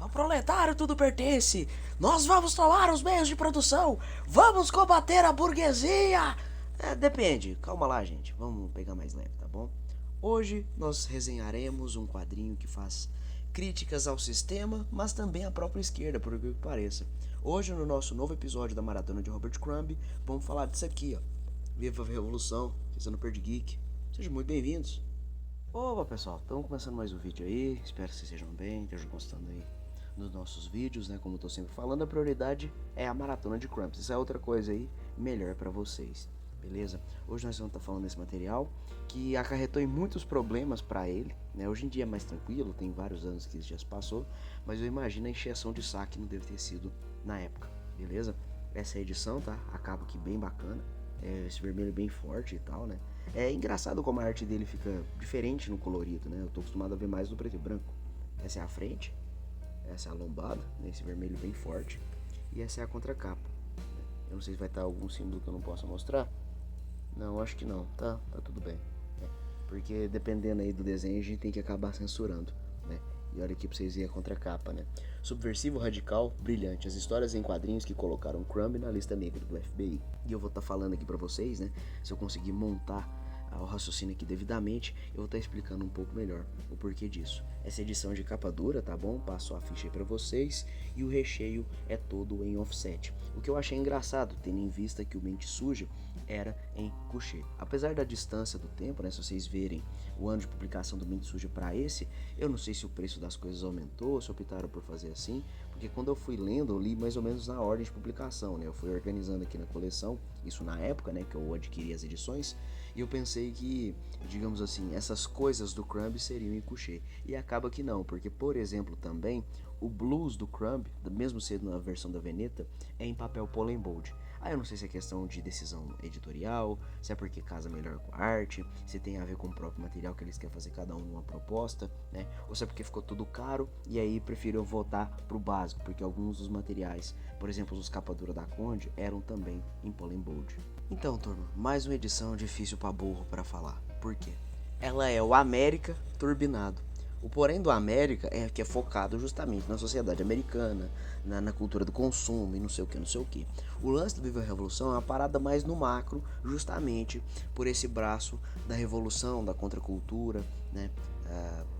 Ao proletário tudo pertence. Nós vamos tomar os meios de produção. Vamos combater a burguesia. Depende. Calma lá, gente. Vamos pegar mais leve, tá bom? Hoje nós resenharemos um quadrinho que faz críticas ao sistema, mas também à própria esquerda, por que pareça. Hoje, no nosso novo episódio da Maratona de Robert Crumb, vamos falar disso aqui, ó. Viva a Revolução, vocês no Nerd Geek. Sejam muito bem-vindos. Opa, pessoal, estamos começando mais um vídeo aí. Espero que vocês estejam bem, estejam gostando aí dos nossos vídeos, né? Como eu tô sempre falando, a prioridade é a Maratona de Crumb. Isso é outra coisa aí melhor pra vocês, beleza? Hoje nós vamos estar falando desse material que acarretou em muitos problemas pra ele, né? Hoje em dia é mais tranquilo, tem vários anos que isso já se passou, mas eu imagino a encheção de saco que não deve ter sido na época, beleza? Essa é a edição, tá? A capa aqui bem bacana, esse vermelho bem forte e tal, né? É engraçado como a arte dele fica diferente no colorido, né? Eu tô acostumado a ver mais no preto e branco. Essa é a frente, essa é a lombada, né? Esse vermelho bem forte, e essa é a contracapa. Eu não sei se vai estar algum símbolo que eu não possa mostrar. Não, acho que não, tá tudo bem. Porque dependendo aí do desenho a gente tem que acabar censurando, né? E olha aqui pra vocês verem a contracapa, né? Subversivo, radical, brilhante. As histórias em quadrinhos que colocaram Crumb na lista negra do FBI. E eu vou estar falando aqui pra vocês, né? Se eu conseguir montar o raciocínio aqui devidamente, eu vou estar explicando um pouco melhor o porquê disso. Essa edição de capa dura, tá bom? Passo a ficha aí pra vocês. E o recheio é todo em offset. O que eu achei engraçado, tendo em vista que o Mente Suja era em couché. Apesar da distância do tempo, né? Se vocês verem o ano de publicação do Mente Suja para esse, eu não sei se o preço das coisas aumentou, se optaram por fazer assim, porque quando eu fui lendo, eu li mais ou menos na ordem de publicação, né? Eu fui organizando aqui na coleção, isso na época, né, que eu adquiri as edições, e eu pensei que, digamos assim, essas coisas do Crumb seriam em couché. E acaba que não, porque, por exemplo, também o blues do Crumb, mesmo sendo na versão da Veneta, é em papel Pollen Bold. Eu não sei se é questão de decisão editorial, se é porque casa melhor com a arte, se tem a ver com o próprio material que eles querem fazer cada um uma proposta, né? Ou se é porque ficou tudo caro e aí preferiram voltar pro básico, porque alguns dos materiais, por exemplo, os capa dura da Conde, eram também em Pollen Bold. Então, turma, mais uma edição difícil pra burro para falar. Por quê? Ela é o América turbinado. O porém do América é que é focado justamente na sociedade americana, na cultura do consumo e não sei o que. O lance do Viva a Revolução é uma parada mais no macro, justamente por esse braço da revolução, da contracultura, né?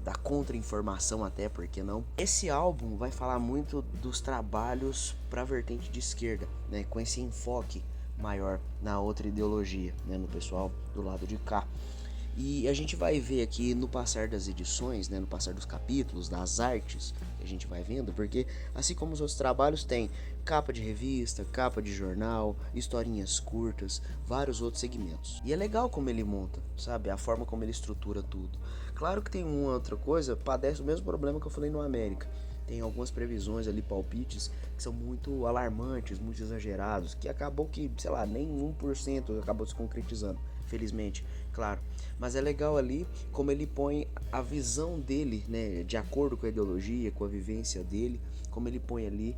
Da contra-informação até, por que não? Esse álbum vai falar muito dos trabalhos para a vertente de esquerda, né? Com esse enfoque maior na outra ideologia, né? No pessoal do lado de cá. E a gente vai ver aqui no passar das edições, né, no passar dos capítulos, das artes que a gente vai vendo, porque assim como os outros trabalhos tem capa de revista, capa de jornal, historinhas curtas, vários outros segmentos. E é legal como ele monta, sabe? A forma como ele estrutura tudo. Claro que tem uma outra coisa, padece o mesmo problema que eu falei no América. Tem algumas previsões ali, palpites, que são muito alarmantes, muito exagerados, que acabou que, sei lá, nem 1% acabou se concretizando, felizmente, claro. Mas é legal ali como ele põe a visão dele, né, de acordo com a ideologia, com a vivência dele, como ele põe ali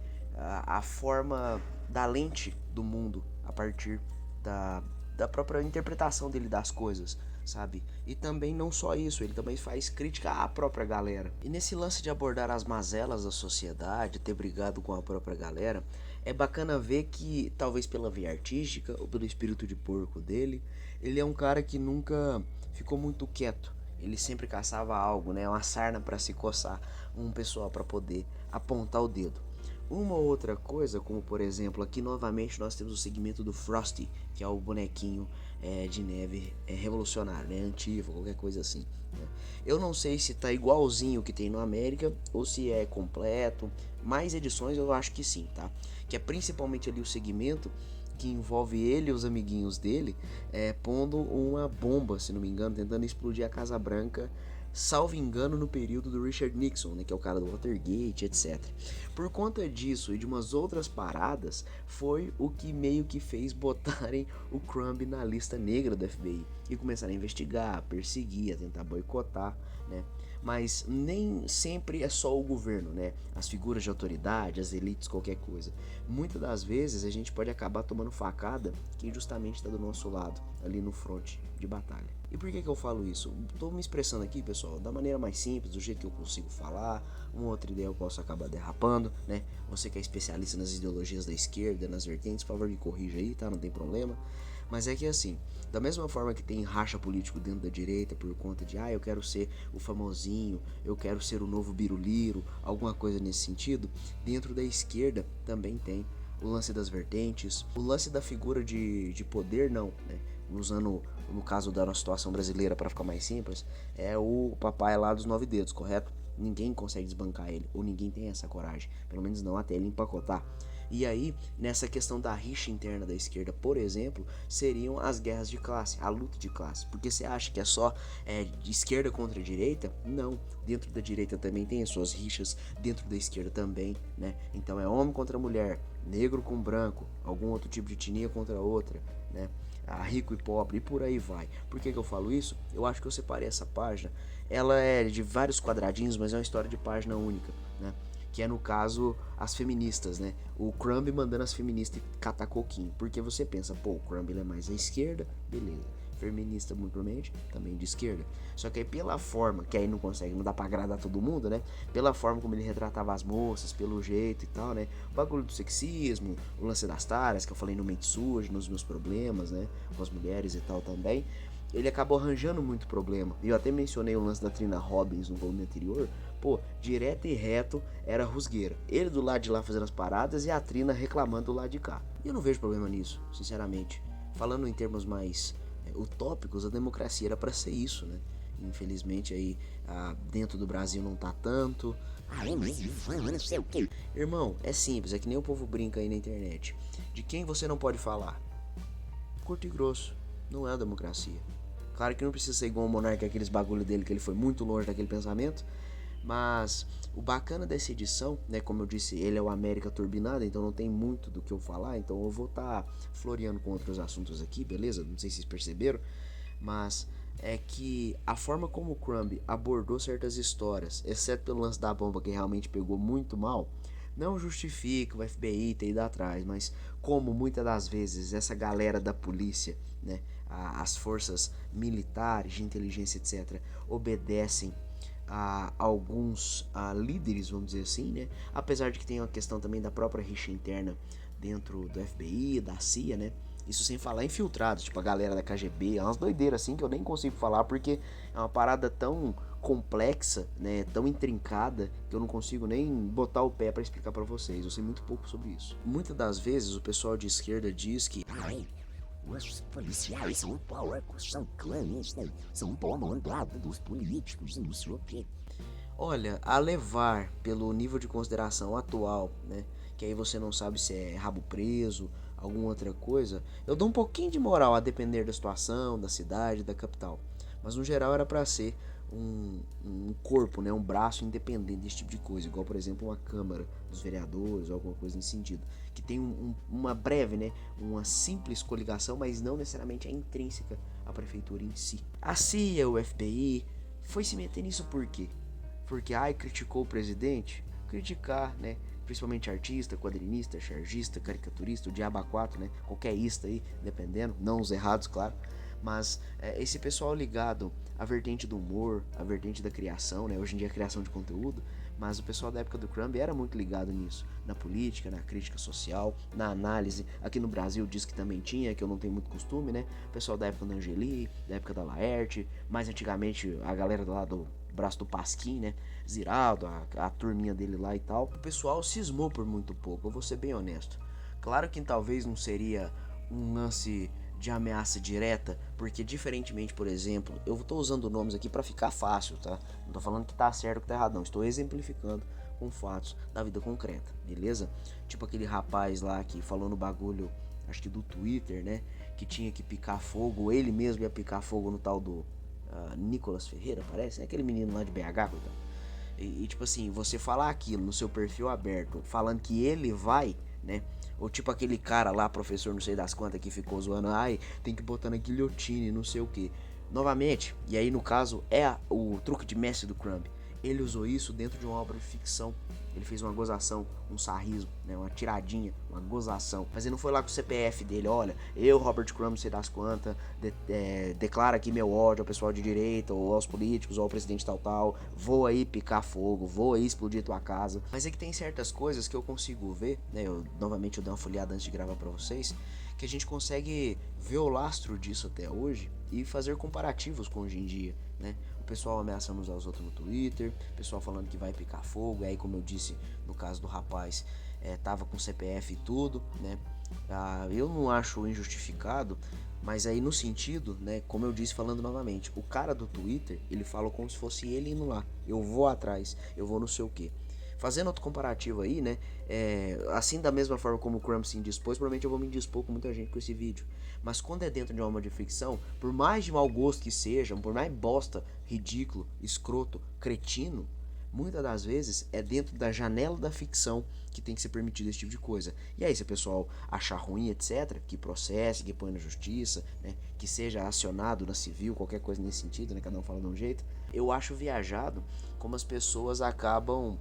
a forma da lente do mundo a partir da própria interpretação dele das coisas, sabe? E também não só isso, ele também faz crítica à própria galera. E nesse lance de abordar as mazelas da sociedade, ter brigado com a própria galera, é bacana ver que, talvez pela veia artística ou pelo espírito de porco dele, ele é um cara que nunca ficou muito quieto. Ele sempre caçava algo, né? Uma sarna para se coçar, um pessoal para poder apontar o dedo. Uma outra coisa, como por exemplo, aqui novamente nós temos o segmento do Frosty, que é o bonequinho de neve revolucionário, né? Antigo, qualquer coisa assim, né? Eu não sei se tá igualzinho o que tem no América ou se é completo. Mais edições eu acho que sim, tá? Que é principalmente ali o segmento que envolve ele e os amiguinhos dele pondo uma bomba, se não me engano, tentando explodir a Casa Branca, salvo engano, no período do Richard Nixon, né, que é o cara do Watergate, etc. Por conta disso e de umas outras paradas, foi o que meio que fez botarem o Crumb na lista negra do FBI. e começaram a investigar, a perseguir, a tentar boicotar, né? Mas nem sempre é só o governo, né? As figuras de autoridade, as elites, qualquer coisa. Muitas das vezes a gente pode acabar tomando facada quem justamente está do nosso lado, ali no fronte de batalha. E por que eu falo isso? Estou me expressando aqui, pessoal, da maneira mais simples, do jeito que eu consigo falar. Uma outra ideia eu posso acabar derrapando, né? Você que é especialista nas ideologias da esquerda, nas vertentes, por favor me corrija aí, tá? Não tem problema. Mas é que assim, da mesma forma que tem racha político dentro da direita por conta de eu quero ser o famosinho, eu quero ser o novo biruliro, alguma coisa nesse sentido, dentro da esquerda também tem o lance das vertentes, o lance da figura de poder não, né? Usando, no caso da nossa situação brasileira para ficar mais simples, é o papai lá dos 9 dedos, correto? Ninguém consegue desbancar ele, ou ninguém tem essa coragem, pelo menos não até ele empacotar. E aí, nessa questão da rixa interna da esquerda, por exemplo, seriam as guerras de classe, a luta de classe. Porque você acha que é só de esquerda contra direita? Não. Dentro da direita também tem as suas rixas, dentro da esquerda também, né? Então é homem contra mulher, negro com branco, algum outro tipo de etnia contra outra, né? Rico e pobre, e por aí vai. Por que eu falo isso? Eu acho que eu separei essa página. Ela é de vários quadradinhos, mas é uma história de página única, né? Que é no caso as feministas, né? O Crumb mandando as feministas catar coquinho. Porque você pensa, pô, o Crumb ele é mais à esquerda, beleza. Feminista, muito provavelmente, também de esquerda. Só que aí pela forma, que aí não consegue, não dá pra agradar todo mundo, né? Pela forma como ele retratava as moças, pelo jeito e tal, né? O bagulho do sexismo, o lance das taras, que eu falei no Mente Suja, nos meus problemas, né? Com as mulheres e tal também. Ele acabou arranjando muito problema. E eu até mencionei o lance da Trina Robbins no volume anterior. Pô, direto e reto era rusgueira. Ele do lado de lá fazendo as paradas e a Trina reclamando do lado de cá. E eu não vejo problema nisso, sinceramente. Falando em termos mais utópicos, a democracia era pra ser isso, né? Infelizmente aí dentro do Brasil não tá tanto. Não sei o quê. Irmão, é simples, é que nem o povo brinca aí na internet. De quem você não pode falar? Curto e grosso. Não é a democracia. Claro que não precisa ser igual o Monark, aqueles bagulho dele, que ele foi muito longe daquele pensamento. Mas o bacana dessa edição, né, como eu disse, ele é o América turbinado, então não tem muito do que eu falar, então eu vou estar floreando com outros assuntos aqui, beleza? Não sei se vocês perceberam, mas é que a forma como o Crumb abordou certas histórias, exceto pelo lance da bomba que realmente pegou muito mal, não justifica o FBI ter ido atrás, mas como muitas das vezes essa galera da polícia, né, as forças militares, de inteligência, etc., obedecem a alguns líderes, vamos dizer assim, né? Apesar de que tem uma questão também da própria rixa interna dentro do FBI, da CIA, né? Isso sem falar infiltrados, tipo a galera da KGB, é umas doideiras assim que eu nem consigo falar porque é uma parada tão complexa, né, tão intrincada que eu não consigo nem botar o pé para explicar para vocês. Eu sei muito pouco sobre isso. Muitas das vezes o pessoal de esquerda diz que os policiais são porcos, são clãs, né? São bombardeados dos políticos e não sei o quê. olha, a levar pelo nível de consideração atual, né, que aí você não sabe se é rabo preso, alguma outra coisa, eu dou um pouquinho de moral a depender da situação, da cidade, da capital. Mas no geral era para ser um corpo, né, um braço independente desse tipo de coisa, igual por exemplo uma Câmara dos Vereadores ou alguma coisa nesse sentido, que tem uma breve, né, uma simples coligação, mas não necessariamente é intrínseca à prefeitura em si. A CIA, o FBI, foi se meter nisso por quê? Porque criticou o presidente? Criticar, né? Principalmente artista, quadrinista, chargista, caricaturista, o diabo 4, né? Qualquer ista aí, dependendo, não os errados, claro. Mas esse pessoal ligado à vertente do humor, à vertente da criação, né? Hoje em dia é criação de conteúdo, mas o pessoal da época do Crumb era muito ligado nisso, na política, na crítica social, na análise. Aqui no Brasil diz que também tinha, que eu não tenho muito costume, né? O pessoal da época da Angeli, da época da Laerte, mais antigamente a galera lá do braço do Pasquim, né? Ziraldo, a turminha dele lá e tal. O pessoal cismou por muito pouco, eu vou ser bem honesto. Claro que talvez não seria um lance de ameaça direta, porque diferentemente, por exemplo, eu estou usando nomes aqui para ficar fácil, tá? Não tô falando que tá certo ou que tá errado, não. Estou exemplificando com fatos da vida concreta, beleza? Tipo aquele rapaz lá que falou no bagulho, acho que do Twitter, né? Que tinha que picar fogo, ele mesmo ia picar fogo no tal do Nicolas Ferreira, parece, é aquele menino lá de BH, coitado. E tipo assim, você falar aquilo no seu perfil aberto, falando que ele vai né? Ou tipo aquele cara lá, professor não sei das quantas, que ficou zoando, ai, tem que botar na guilhotine, não sei o que. Novamente, e aí no caso é o truque de mestre do Crumb. Ele usou isso dentro de uma obra de ficção. Ele fez uma gozação, um sarrismo, né, uma tiradinha, uma gozação. Mas ele não foi lá com o CPF dele, olha, eu, Robert Crumb, não sei das quantas, declaro aqui meu ódio ao pessoal de direita, ou aos políticos, ou ao presidente tal, vou aí picar fogo, vou aí explodir tua casa. Mas é que tem certas coisas que eu consigo ver, né, novamente eu dei uma folheada antes de gravar pra vocês, que a gente consegue ver o lastro disso até hoje e fazer comparativos com hoje em dia, né? O pessoal ameaçando usar os outros no Twitter, o pessoal falando que vai picar fogo, e aí como eu disse no caso do rapaz, tava com CPF e tudo, né? Eu não acho injustificado, mas aí no sentido, né, como eu disse falando novamente, o cara do Twitter, ele fala como se fosse ele indo lá, eu vou atrás, eu vou não sei o que. Fazendo outro comparativo aí, né? Assim da mesma forma como o Crumb se indispôs, provavelmente eu vou me indispor com muita gente com esse vídeo. Mas quando é dentro de uma obra de ficção, por mais de mau gosto que seja, por mais bosta, ridículo, escroto, cretino, muitas das vezes é dentro da janela da ficção que tem que ser permitido esse tipo de coisa. E aí, se o pessoal achar ruim, etc., que processe, que põe na justiça, né, que seja acionado na civil, qualquer coisa nesse sentido, né, cada um fala de um jeito. Eu acho viajado como as pessoas acabam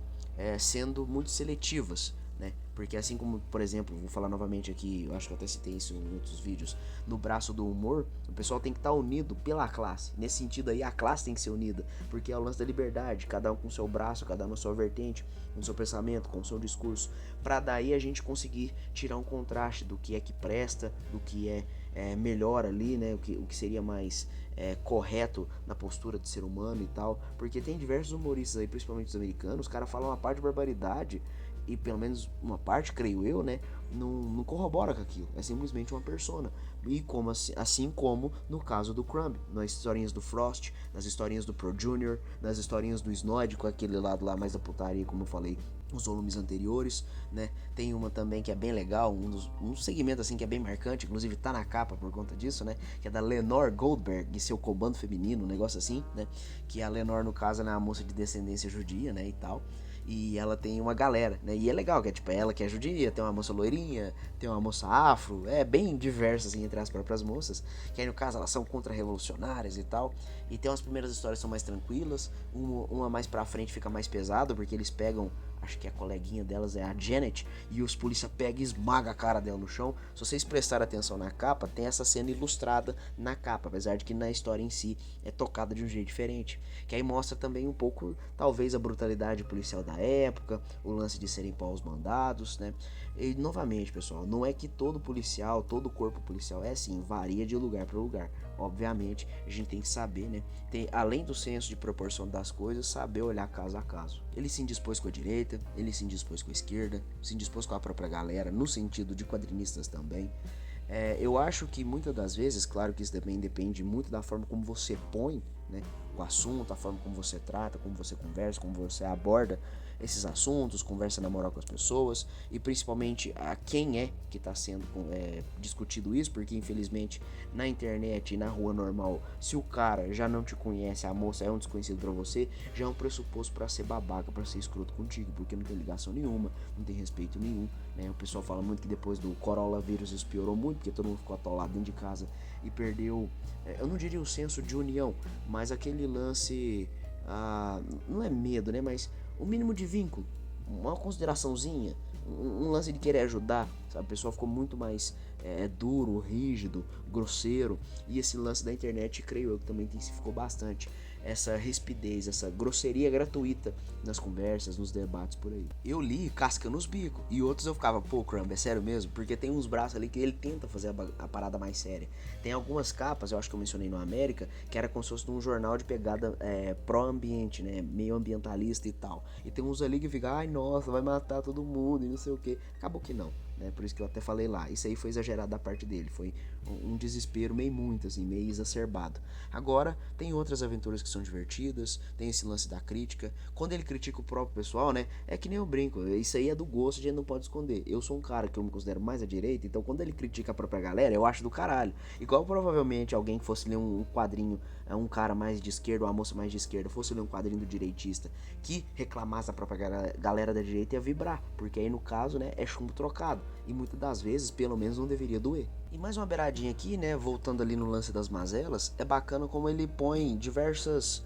sendo muito seletivas, né? Porque assim como, por exemplo, vou falar novamente aqui, eu acho que eu até citei isso em outros vídeos, no braço do humor, o pessoal tem que estar unido pela classe. Nesse sentido aí, a classe tem que ser unida, porque é o lance da liberdade, cada um com o seu braço, cada um na sua vertente, com o seu pensamento, com o seu discurso, para daí a gente conseguir tirar um contraste do que é que presta, do que é melhor ali, né? O que seria mais correto na postura de ser humano e tal, porque tem diversos humoristas aí, principalmente os americanos, os caras falam uma parte de barbaridade e pelo menos uma parte, creio eu, né, não corrobora com aquilo, é simplesmente uma persona. E como assim como no caso do Crumb, nas historinhas do Frost, nas historinhas do Pro Junior, nas historinhas do Snoid, com aquele lado lá mais da putaria, como eu falei nos volumes anteriores, né? Tem uma também que é bem legal, um segmento assim que é bem marcante, inclusive tá na capa por conta disso, né? Que é da Lenore Goldberg e seu comando feminino, um negócio assim, né? Que a Lenore, no caso, é uma moça de descendência judia, né? E tal. E ela tem uma galera, né? E é legal, que é tipo ela que é judia, tem uma moça loirinha, tem uma moça afro, é bem diversa assim entre as próprias moças, que aí no caso elas são contra-revolucionárias e tal. E tem umas primeiras histórias que são mais tranquilas, uma mais pra frente fica mais pesado, porque eles pegam, acho que a coleguinha delas é a Janet, e os polícia pegam e esmaga a cara dela no chão. Se vocês prestarem atenção na capa, tem essa cena ilustrada na capa, apesar de que na história em si é tocada de um jeito diferente, que aí mostra também um pouco, talvez, a brutalidade policial da época, o lance de serem paus mandados, né? E novamente, pessoal, não é que todo policial, todo corpo policial é assim, varia de lugar para lugar. Obviamente, a gente tem que saber, né? Além do senso de proporção das coisas, saber olhar caso a caso. Ele se indispôs com a direita, ele se indispôs com a esquerda, se indispôs com a própria galera, no sentido de quadrinistas também. Eu acho que muitas das vezes, claro que isso também depende muito da forma como você põe, né, o assunto, a forma como você trata, como você conversa, como você aborda esses assuntos, conversa na moral com as pessoas e principalmente a quem é que está sendo discutido isso, porque infelizmente na internet e na rua normal, se o cara já não te conhece, a moça é um desconhecido para você, já é um pressuposto para ser babaca, para ser escroto contigo, porque não tem ligação nenhuma, não tem respeito nenhum, né? O pessoal fala muito que depois do coronavírus isso piorou muito, porque todo mundo ficou atolado dentro de casa e perdeu, eu não diria o senso de união, mas aquele lance, não é medo, né, mas o mínimo de vínculo, uma consideraçãozinha, um lance de querer ajudar, sabe? O pessoal ficou muito mais duro, rígido, grosseiro, e esse lance da internet, creio eu, que também intensificou bastante essa rispidez, essa grosseria gratuita nas conversas, nos debates por aí. Eu li casca nos bicos, e outros eu ficava, pô, Crumb, é sério mesmo? Porque tem uns braços ali que ele tenta fazer a parada mais séria. Tem algumas capas, eu acho que eu mencionei no América, que era como se fosse de um jornal de pegada pró-ambiente, né, meio ambientalista e tal. E tem uns ali que ficam, ai nossa, vai matar todo mundo e não sei o que. Acabou que não, né, por isso que eu até falei lá, isso aí foi exagerado da parte dele, foi um desespero meio muito, assim, meio exacerbado. Agora, tem outras aventuras que são divertidas, tem esse lance da crítica. Quando ele critica o próprio pessoal, né, é que nem eu brinco, isso aí é do gosto, a gente não pode esconder. Eu sou um cara que eu me considero mais à direita, então quando ele critica a própria galera, eu acho do caralho. Igual provavelmente alguém que fosse ler um quadrinho um cara mais de esquerda ou uma moça mais de esquerda fosse ler um quadrinho do direitista que reclamasse da própria galera da direita, ia vibrar, porque aí no caso, né, é chumbo trocado, e muitas das vezes, pelo menos, não deveria doer. E mais uma beiradinha aqui, né, voltando ali no lance das mazelas, é bacana como ele põe diversas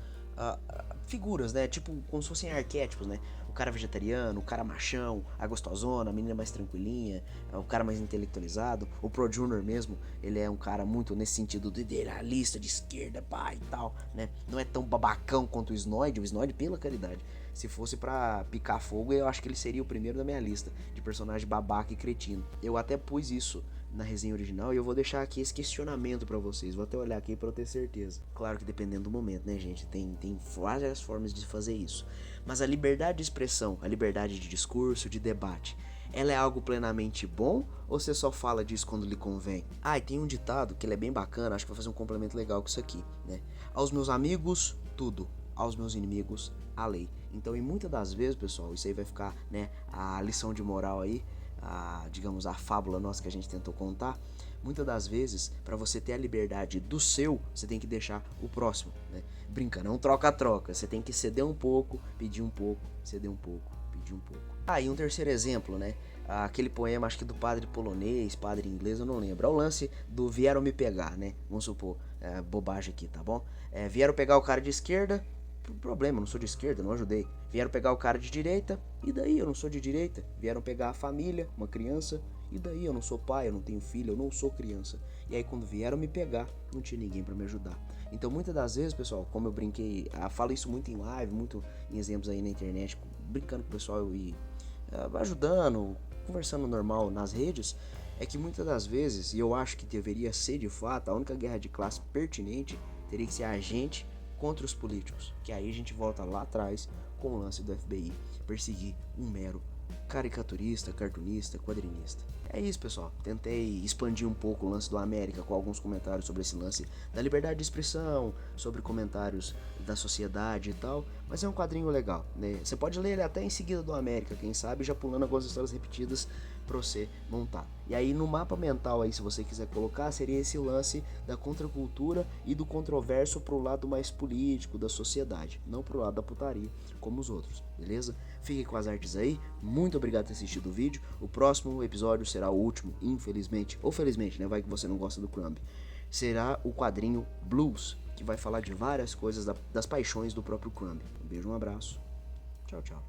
figuras, né, tipo como se fossem arquétipos, né, o cara vegetariano, o cara machão, a gostosona, a menina mais tranquilinha, o cara mais intelectualizado, o Pro Junior mesmo, ele é um cara muito nesse sentido de idealista, de esquerda, pá e tal, né, não é tão babacão quanto o Snoid, pela caridade, se fosse pra picar fogo, eu acho que ele seria o primeiro da minha lista de personagem babaca e cretino. Eu até pus isso na resenha original e eu vou deixar aqui esse questionamento pra vocês. Vou até olhar aqui pra eu ter certeza. Claro que dependendo do momento, né, gente? Tem várias formas de fazer isso. Mas a liberdade de expressão, a liberdade de discurso, de debate, ela é algo plenamente bom ou você só fala disso quando lhe convém? Ah, e tem um ditado que ele é bem bacana, acho que vai fazer um complemento legal com isso aqui, né? Aos meus amigos, tudo. Aos meus inimigos, a lei. Então, e muitas das vezes, pessoal, isso aí vai ficar, né, a lição de moral aí, digamos, a fábula nossa que a gente tentou contar. Muitas das vezes, para você ter a liberdade do seu, você tem que deixar o próximo, né? Brinca, não troca-troca. Você tem que ceder um pouco, pedir um pouco, ceder um pouco, pedir um pouco. E um terceiro exemplo, né? Aquele poema, acho que do padre polonês, padre inglês, eu não lembro. É o lance do vieram me pegar, né? Vamos supor, bobagem aqui, tá bom? Vieram pegar o cara de esquerda, problema, eu não sou de esquerda, não ajudei. Vieram pegar o cara de direita, e daí eu não sou de direita. Vieram pegar a família, uma criança, e daí eu não sou pai, eu não tenho filho, eu não sou criança. E aí quando vieram me pegar, não tinha ninguém pra me ajudar. Então muitas das vezes, pessoal, como eu brinquei, falo isso muito em live, muito em exemplos aí na internet, brincando com o pessoal e ajudando, conversando normal nas redes, é que muitas das vezes, e eu acho que deveria ser de fato, a única guerra de classe pertinente teria que ser a gente contra os políticos, que aí a gente volta lá atrás com o lance do FBI perseguir um mero caricaturista, cartunista, quadrinista. É isso, pessoal. Tentei expandir um pouco o lance do América com alguns comentários sobre esse lance da liberdade de expressão, sobre comentários da sociedade e tal, mas é um quadrinho legal, né? Você pode ler ele até em seguida do América, quem sabe, já pulando algumas histórias repetidas pra você montar. E aí no mapa mental aí, se você quiser colocar, seria esse lance da contracultura e do controverso pro lado mais político da sociedade, não pro lado da putaria, como os outros, beleza? Fique com as artes aí, muito obrigado por ter assistido o vídeo, o próximo episódio será o último, infelizmente, ou felizmente, né, vai que você não gosta do Crumb, será o quadrinho Blues, que vai falar de várias coisas das paixões do próprio Crumb. Um beijo, um abraço, tchau, tchau.